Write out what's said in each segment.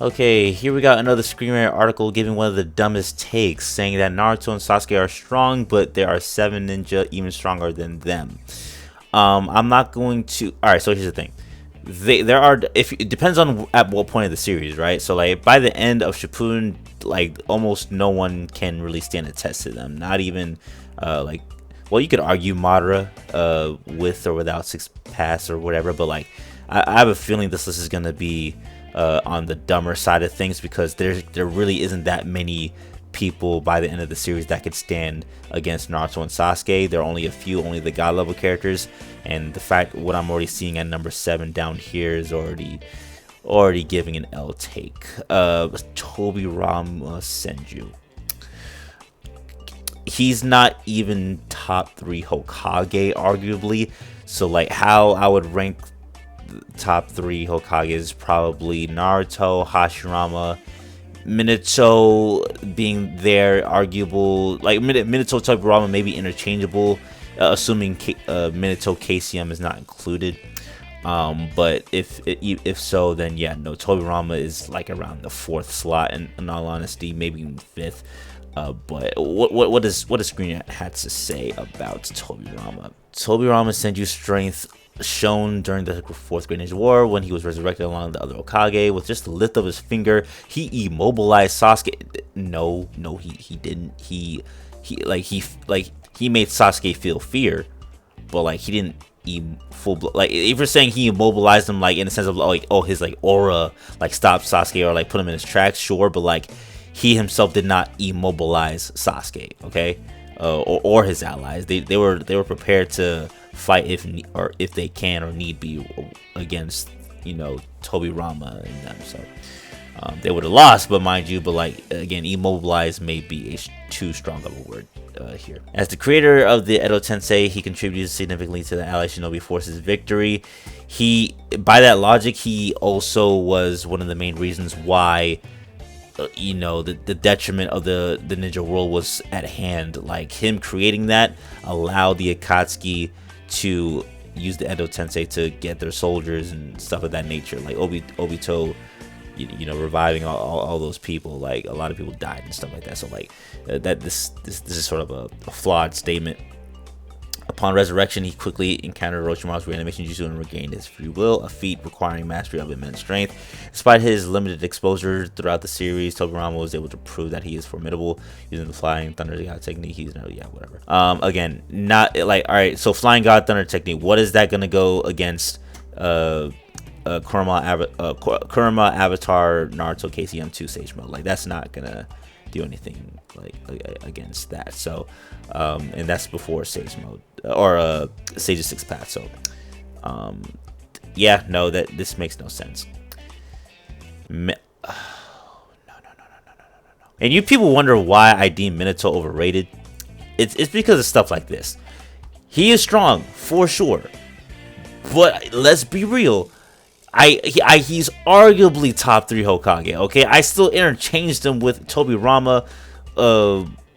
Okay, here we got another Screen Rant article giving one of the dumbest takes, saying that Naruto and Sasuke are strong, but there are 7 ninja even stronger than them. I'm not going to. All right, so here's the thing. There are, if it depends on at what point of the series, right? So like by the end of Shippuden, like almost no one can really stand a test to them. Not even like, well, you could argue Madara with or without six pass or whatever, but like I have a feeling this list is gonna be on the dumber side of things, because there really isn't that many people by the end of the series that could stand against Naruto and Sasuke. There are only a few, only the god level characters, and the fact what I'm already seeing at number 7 down here is already giving an L take. Tobirama Senju. He's not even top 3 Hokage, arguably. So like how I would rank top 3 Hokages, probably Naruto, Hashirama, Minato being there, arguable. Like Minato, Tobirama may be interchangeable, assuming Minato KCM is not included. But if so, then yeah, no, Tobirama is like around the 4th slot, and in all honesty, maybe even 5th. But what does Screen Rant had to say about Tobirama? Tobirama Senju strength shown during the 4th Great Ninja War when he was resurrected along with the other Hokage. With just the lift of his finger, he immobilized Sasuke. No, he didn't. He made Sasuke feel fear, but like he didn't like, if you're saying he immobilized him like in the sense of like, oh, his like aura like stopped Sasuke or like put him in his tracks, sure, but like he himself did not immobilize Sasuke, okay? Or his allies. They were prepared to fight if they can or need be against, you know, Tobirama and them. So they would have lost, but mind you, but like again, immobilize may be too strong of a word here. As the creator of the Edo Tensei, he contributed significantly to the Allied Shinobi Force's victory. By that logic, he also was one of the main reasons why you know, the detriment of the ninja world was at hand. Like him creating that allowed the Akatsuki to use the Edo Tensei to get their soldiers and stuff of that nature, like Obito, you know, reviving all those people. Like a lot of people died and stuff like that. So like this is sort of a flawed statement. Upon resurrection, he quickly encountered Orochimaru's reanimation jutsu and regained his free will, a feat requiring mastery of immense strength. Despite his limited exposure throughout the series, Tobirama was able to prove that he is formidable using the Flying Thunder God technique. He's whatever. Again, not like, all right. So Flying God Thunder technique. What is that gonna go against? Kurama Avatar Naruto KCM2 Sage Mode. Like that's not gonna do anything like against that. So and that's before Sage Mode or Sage's 6th path. So yeah, no, that this makes no sense. No. And you people wonder why I deem Minato overrated. It's because of stuff like this. He is strong for sure, but let's be real. He's arguably top 3 Hokage. Okay, I still interchanged him with Tobirama.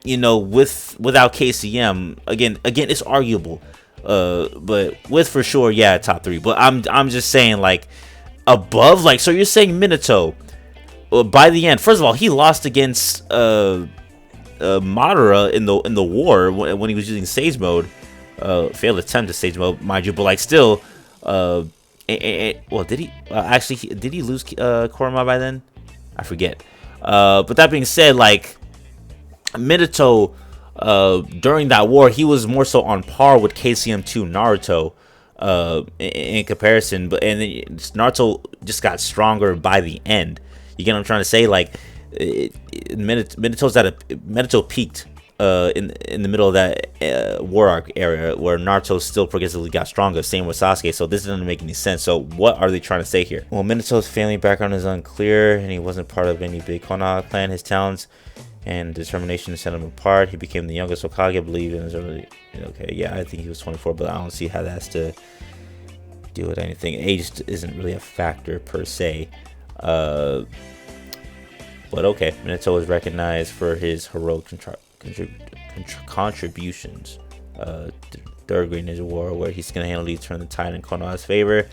You know, without KCM. Again, it's arguable. But with for sure, yeah, top 3. But I'm just saying, like, above, like, so you're saying Minato by the end. First of all, he lost against Madara in the war when he was using Sage Mode. Failed attempt to Sage Mode, mind you, but like still. Well, did he actually? Did he lose Kurama by then? I forget. But that being said, like Minato, during that war, he was more so on par with KCM2 Naruto in comparison. But and Naruto just got stronger by the end. You get what I'm trying to say? Like Minato peaked in the middle of that war arc area where Naruto still progressively got stronger. Same with Sasuke. So this doesn't make any sense. So what are they trying to say here? Well, Minato's family background is unclear, and he wasn't part of any big Konoha clan. His talents and determination set him apart. He became the youngest Hokage, I believe. And okay, yeah, I think he was 24, but I don't see how that has to do with anything. Age isn't really a factor per se. But okay, Minato is recognized for his heroic contributions. Third Great Ninja War, where he's single-handedly turned the tide in Konoha's favor.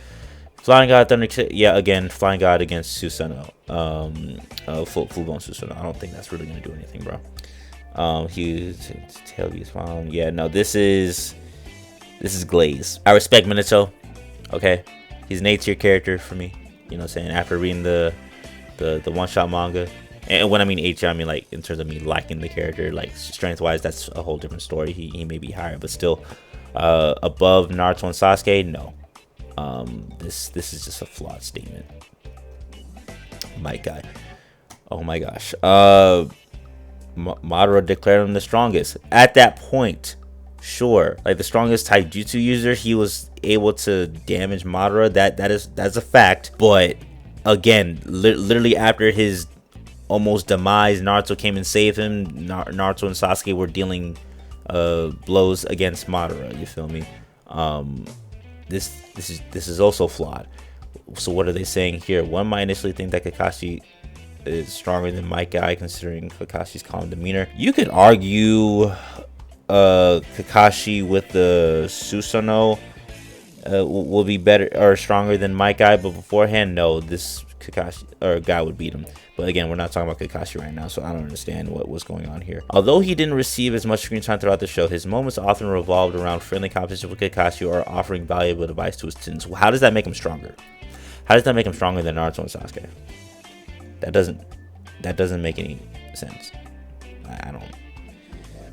Flying God Thunder, yeah, again, Flying God against Susanoo. Full blown Susanoo. I don't think that's really gonna do anything, bro. He's tail is found. Yeah, no, this is Glaze. I respect Minato. Okay, he's an A tier character for me. You know what I'm saying? After reading the one shot manga, and when I mean A tier, I mean like in terms of me liking the character, like strength wise, that's a whole different story. He may be higher, but still above Naruto and Sasuke, no. This is just a flawed statement. My guy. Oh my gosh. Madara declared him the strongest. At that point, sure, like the strongest taijutsu user, he was able to damage Madara. That's a fact. But again, literally after his almost demise, Naruto came and saved him. Naruto and Sasuke were dealing blows against Madara. You feel me? This is also flawed. So what are they saying here? One might initially think that Kakashi is stronger than my guy, considering Kakashi's calm demeanor. You could argue Kakashi with the Susanoo will be better or stronger than my guy, but beforehand, no, this Kakashi or guy would beat him. But again, we're not talking about Kakashi right now, so I don't understand what was going on here. Although he didn't receive as much screen time throughout the show, his moments often revolved around friendly competition with Kakashi or offering valuable advice to his students. How does that make him stronger? How does that make him stronger than Naruto and Sasuke? That doesn't make any sense. I don't.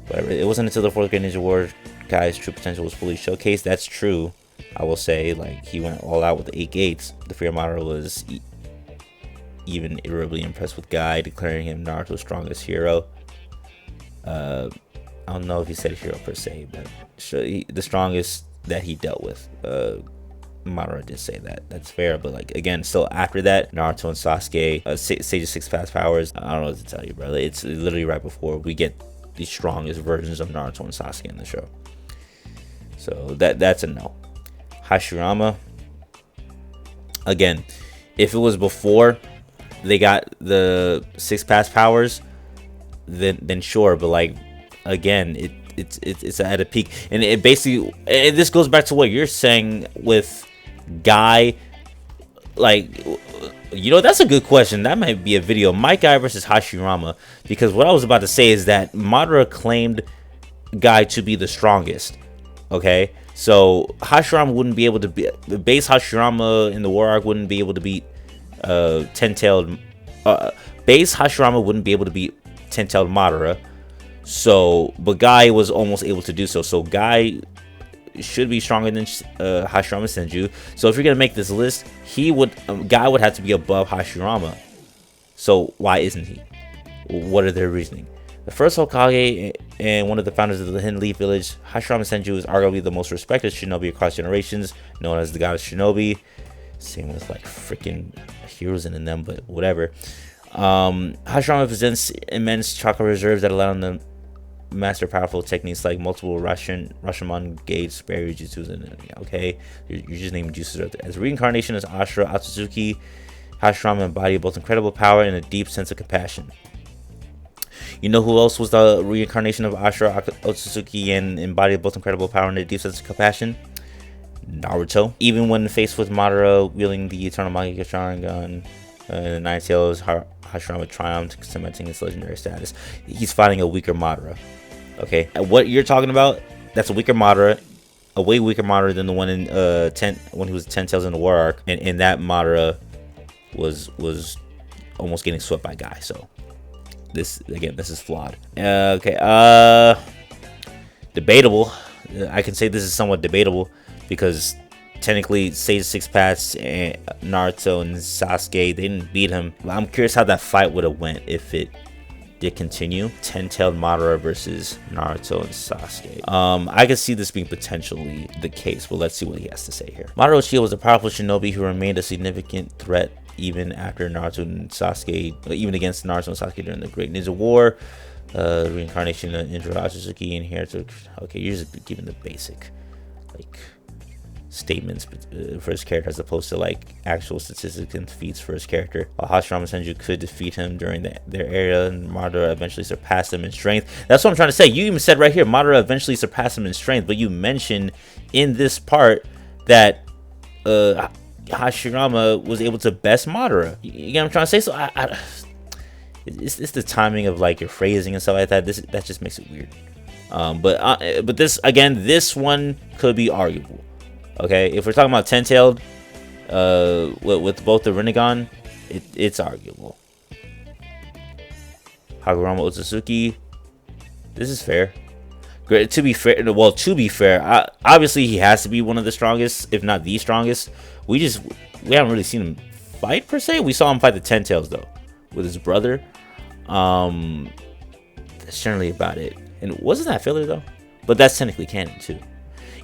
Whatever. It wasn't until the 4th grade Ninja War guy's true potential was fully showcased. That's true. I will say, like, he went all out with the 8 gates. The Fear Madara was even irreverently impressed with Guy, declaring him Naruto's strongest hero. I don't know if he said hero per se, but the strongest that he dealt with. Madara did say that. That's fair, but like again, still after that, Naruto and Sasuke, Sage's 6 past powers. I don't know what to tell you, brother. It's literally right before we get the strongest versions of Naruto and Sasuke in the show. So that's a no. Hashirama. Again, if it was before they got the 6 past powers, then sure, but like again, it's at a peak, and it basically, and this goes back to what you're saying with Guy. Like, you know, that's a good question. That might be a video, my guy versus Hashirama, because what I was about to say is that Madara claimed Guy to be the strongest. Okay, so Hashirama wouldn't be able to be the base Hashirama in the War Arc wouldn't be able to beat Ten-tailed base Hashirama wouldn't be able to beat Ten-tailed Madara. So, but Guy was almost able to do so. So Guy should be stronger than Hashirama Senju. So if you're gonna make this list, Guy would have to be above Hashirama. So why isn't he? What are their reasoning? The first Hokage and one of the founders of the Hidden Leaf Village, Hashirama Senju is arguably the most respected shinobi across generations, known as the goddess shinobi. Same with like freaking heroes in them, but whatever. Hashirama possesses immense chakra reserves that allow him to master powerful techniques like multiple Rashomon gauge barrier jutsus. And okay, you're just naming jutsus. As reincarnation as Ashura Otsutsuki, Hashirama embodied both incredible power and a deep sense of compassion. You know who else was the reincarnation of Ashura Otsutsuki and embodied both incredible power and a deep sense of compassion? Naruto. Even when faced with Madara wielding the Eternal Manga Sharingan, the Nine Tails, Hashirama triumphed, cementing his legendary status. He's fighting a weaker Madara. Okay, and what you're talking about, that's a weaker Madara, a way weaker Madara than the one in when he was 10 Tails in the War Arc, and that Madara was almost getting swept by Guy. So this is flawed. Okay, debatable. I can say this is somewhat debatable because technically Sage 6 Paths and Naruto and Sasuke, they didn't beat him. I'm curious how that fight would have went if it did continue. 10-tailed Madara versus Naruto and Sasuke. I could see this being potentially the case, but let's see what he has to say here. Madara Uchiha was a powerful shinobi who remained a significant threat even after Naruto and Sasuke, even against Naruto and Sasuke during the Great Ninja War. Reincarnation of Indra Otsutsuki and here to, okay, you're just giving the basic like statements for his character as opposed to like actual statistics and feats for his character. While Hashirama Senju could defeat him during their era, and Madara eventually surpassed him in strength. That's what I'm trying to say. You even said right here, Madara eventually surpassed him in strength, but you mentioned in this part that Hashirama was able to best Madara. You get what I'm trying to say? So it's the timing of like your phrasing and stuff like that. That just makes it weird. But this again, this one could be arguable. Okay, if we're talking about ten-tailed, with both the Rinnegan, it's arguable. Hagoromo Otsutsuki, this is fair. Great. To be fair, obviously he has to be one of the strongest, if not the strongest. We haven't really seen him fight per se. We saw him fight the Ten Tails though, with his brother. That's generally about it. And wasn't that filler though? But that's technically canon too.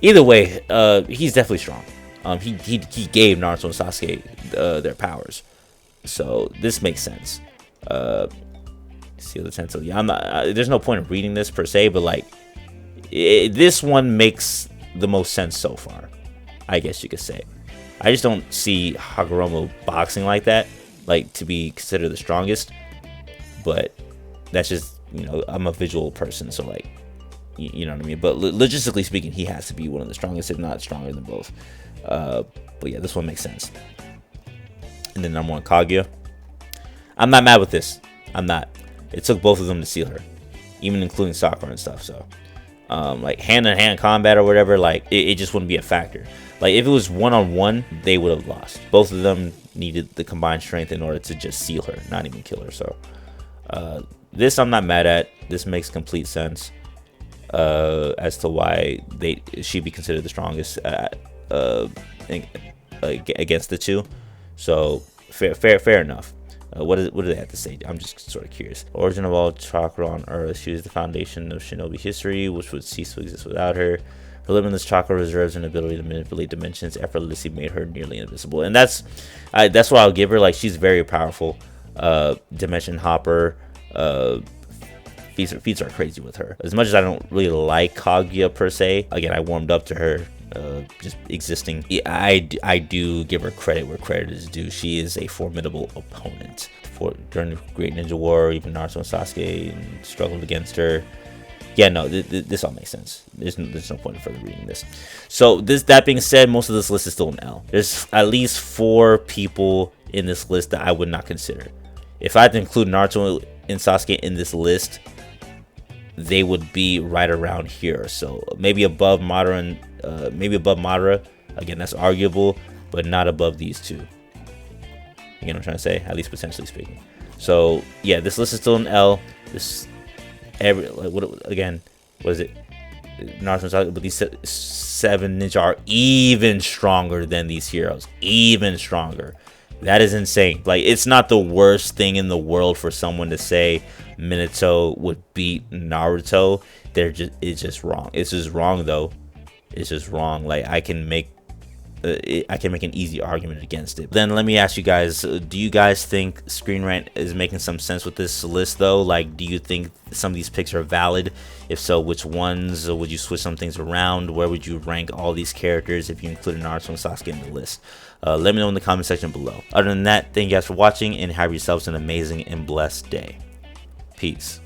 Either way, he's definitely strong. He gave Naruto and Sasuke their powers, so this makes sense. Seal the Tensei. Yeah, I'm not. There's no point in reading this per se, but like, this one makes the most sense so far, I guess you could say. I just don't see Hagoromo boxing like that, like to be considered the strongest. But that's just, I'm a visual person, so like, you know what I mean. But logistically speaking, he has to be one of the strongest, if not stronger than both. But yeah, this one makes sense. And then number 1, Kaguya. I'm not mad with this. I'm not. It took both of them to seal her, even including Sakura and stuff. So, like hand-to-hand combat or whatever, like it just wouldn't be a factor. Like if it was one-on-one, they would have lost. Both of them needed the combined strength in order to just seal her, not even kill her. So, this I'm not mad at. This makes complete sense as to why she'd be considered the strongest against the two. So fair enough. What do they have to say? I'm just sort of curious. Origin of all chakra on Earth. She is the foundation of shinobi history, which would cease to exist without her. Her limitless chakra reserves and ability to manipulate dimensions effortlessly made her nearly invisible. And that's what I'll give her. Like, she's very powerful. Dimension hopper. Feats are crazy with her. As much as I don't really like Kaguya per se, again, I warmed up to her. Just existing. I do give her credit where credit is due. She is a formidable opponent. During the Great Ninja War, even Naruto and Sasuke struggled against her. Yeah, no, this all makes sense. There's no point in further reading this. So that being said, most of this list is still an L. There's at least 4 people in this list that I would not consider. If I had to include Naruto and Sasuke in this list, they would be right around here. So maybe above Madara and maybe above Madara. Again, that's arguable, but not above these two. You know what I'm trying to say? At least potentially speaking. So yeah, this list is still an L. What is it? Naruto and Sasuke, but these 7 ninja are even stronger than these heroes. Even stronger. That is insane. Like, it's not the worst thing in the world for someone to say Minato would beat Naruto. It's just wrong. It's just wrong though. It's just wrong. Like, I can make an easy argument against it. Then let me ask you guys, do you guys think Screen Rant is making some sense with this list though? Like, do you think some of these picks are valid? If so, which ones? Or would you switch some things around? Where would you rank all these characters if you included Naruto and Sasuke in the list? Let me know in the comment section below. Other than that, thank you guys for watching and have yourselves an amazing and blessed day. Peace.